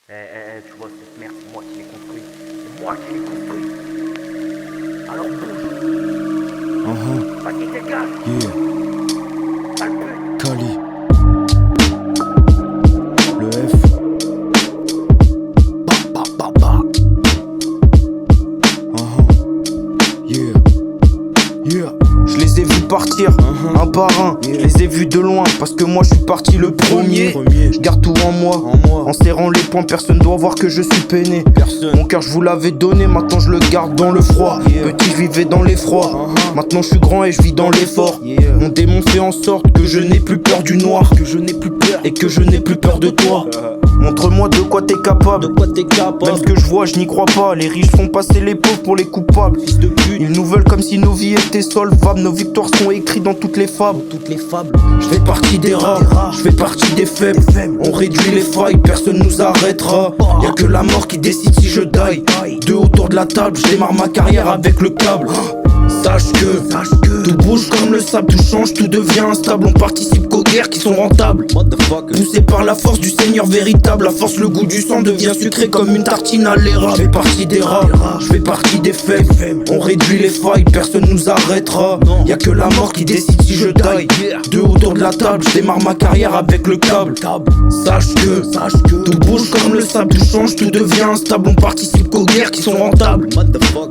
Tu vois, cette merde, c'est moi qui l'ai construit. C'est moi qui l'ai construit. Alors bouge. Vas-y, dégage. Sale pute. Kali. Le F. Ba ba ba ba. Yeah. Yeah. Je les ai vus partir, un par un. Je les ai vus de loin, parce que moi je suis parti le premier. Je garde tout en moi, en serrant les poings. Personne doit voir que je suis peiné. Mon cœur je vous l'avais donné, maintenant je le garde dans le froid. Petit je vivais dans l'effroi, maintenant je suis grand et je vis dans l'effort. Mon démon fait en sorte que je n'ai plus peur du noir, que je n'ai plus peur et que je n'ai plus peur de toi. Montre-moi de quoi t'es capable. Même ce que je vois, je n'y crois pas. Les riches font passer les pauvres pour les coupables. Fils de pute. Ils nous veulent comme si nos vies étaient solvables. Nos victoires sont écrites dans toutes les fables. Je fais partie des rares, je fais partie des faibles. On réduit les failles, personne nous arrêtera. Y'a que la mort qui décide si je die. Deux autour de la table, je démarre ma carrière avec le câble. Sache que tout bouge comme le sable, tout change, tout devient instable. On participe qu'aux guerres qui sont rentables. Poussé par la force du Seigneur véritable, à force le goût du sang devient sucré comme une tartine à l'érable. Je fais partie des rares, je fais partie des faibles. On réduit les failles, personne nous arrêtera. Y'a que la mort qui décide si je die. Deux autour de la table, je démarre ma carrière avec le câble. Sache que tout bouge comme le sable, tout change, tout devient instable. On participe qu'aux guerres qui sont rentables.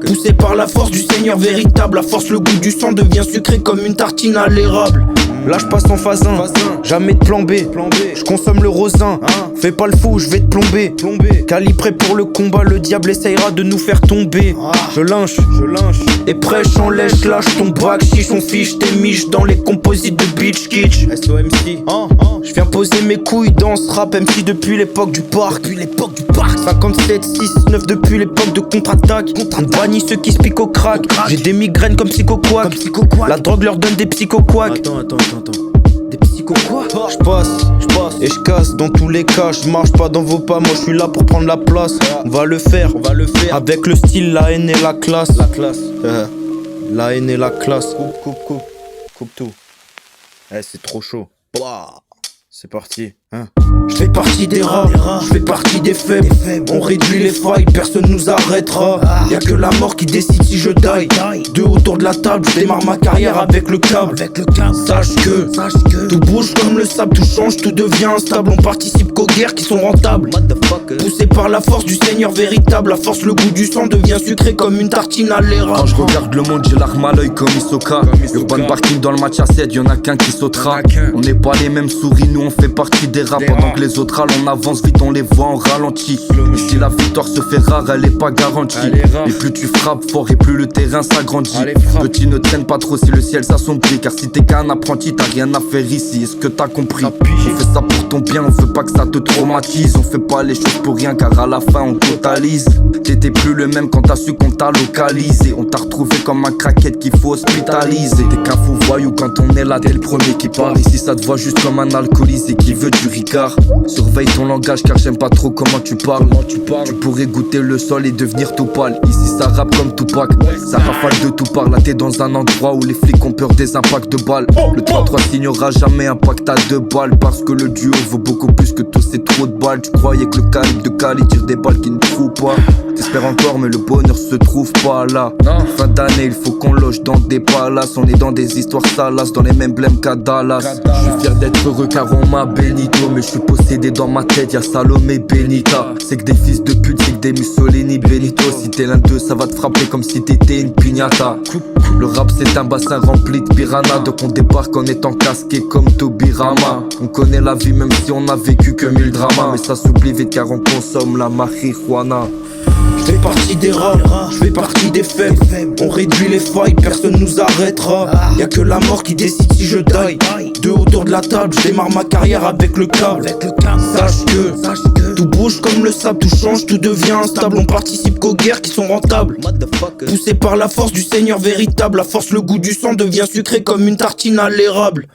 Poussé par la force du Seigneur véritable, à force le goût du sang devient sucré comme une tartine à l'érable. Là je passe en phase 1, jamais de plan B. Je consomme le rosin, fais pas le fou, je vais te plomber. Calibré pour le combat, le diable essayera de nous faire tomber. Je lynche, et prêche en lèche, lâche ton bac, chiche on fiche tes miches dans les composites de Beach Kitsch. SOMC, je viens poser mes couilles dans ce rap MC depuis l'époque du parc. 57, 6, 9 depuis l'époque de contre-attaque. On bannit ceux qui se piquent au crack. J'ai des migraines comme psychoquack. La drogue leur donne des psychoquacks. Attends. Des psychoquacks. Je passe et je casse dans tous les cas. Je marche pas dans vos pas, moi je suis là pour prendre la place. On va le faire avec le style, la haine et la classe. La haine et la classe. Coupe tout. C'est trop chaud. C'est parti, Je fais partie des rares, je fais partie des faibles. On réduit les failles, personne nous arrêtera. Y'a que la mort qui décide si je die. Deux autour de la table, je démarre ma carrière avec le câble. Sache que tout bouge comme le sable, tout change, tout devient instable. On participe qu'aux guerres qui sont rentables. Poussé par la force du Seigneur véritable, à force le goût du sang devient sucré comme une tartine à l'érable. Quand je regarde le monde, j'ai l'arme à l'œil comme Hisoka. Urban Barking dans le match à 7, y'en a qu'un qui sautera. On n'est pas les mêmes souris, nous on fait partie des rats. Pendant que les autres râlent, on avance vite, on les voit en ralenti. Et si la victoire se fait rare, elle est pas garantie. Et plus tu frappes fort et plus le terrain s'agrandit. Petit, ne traîne pas trop si le ciel s'assombrit. Car si t'es qu'un apprenti, t'as rien à faire ici. Est-ce que t'as compris? On fait ça pour ton bien, on veut pas que ça te traumatise. On fait pas les choses pour rien car à la fin on totalise. T'étais plus le même quand t'as su qu'on t'a localisé. On t'a retrouvé comme un craquette qu'il faut hospitaliser. T'es qu'un fou voyou quand on est là, t'es le premier qui part. Ici ça te voit juste comme un alcoolisé qui veut du ricard. Surveille ton langage car j'aime pas trop comment tu parles. Tu pourrais goûter le sol et devenir tout pâle. Ici ça rappe comme Tupac, ça rafale de tout part. Là t'es dans un endroit où les flics ont peur des impacts de balles. Le 3-3 signera jamais un pacte à 2 balles. Parce que le duo vaut beaucoup plus que tous ces trous de balles. Tu croyais que le calibre de Cali tire des balles qui ne trouvent pas. T'espères encore mais le bonheur se trouve pas là. Fin d'année il faut qu'on loge dans des palaces. On est dans des histoires salaces, dans les mêmes blèmes qu'à Dallas. Je suis fier d'être heureux car on m'a bénito. Mais je suis possédé dans ma tête, y'a Salomé Benita. C'est que des fils de pute, c'est que des Mussolini Benito. Si t'es l'un d'eux ça va te frapper comme si t'étais une piñata. Le rap c'est un bassin rempli de piranhas. Donc on débarque en étant casqué comme Tobirama. On connaît la vie même si on a vécu que 1000 dramas. Mais ça s'oublie vite car on consomme la marijuana. Je fais partie des rares, je fais partie des faibles. On réduit les failles, personne nous arrêtera. Y'a que la mort qui décide si je die. Deux autour de la table, je démarre ma carrière avec le câble. Sache que tout bouge comme le sable, tout change, tout devient instable. On participe qu'aux guerres qui sont rentables. Poussé par la force du Seigneur véritable, à force le goût du sang devient sucré comme une tartine à l'érable.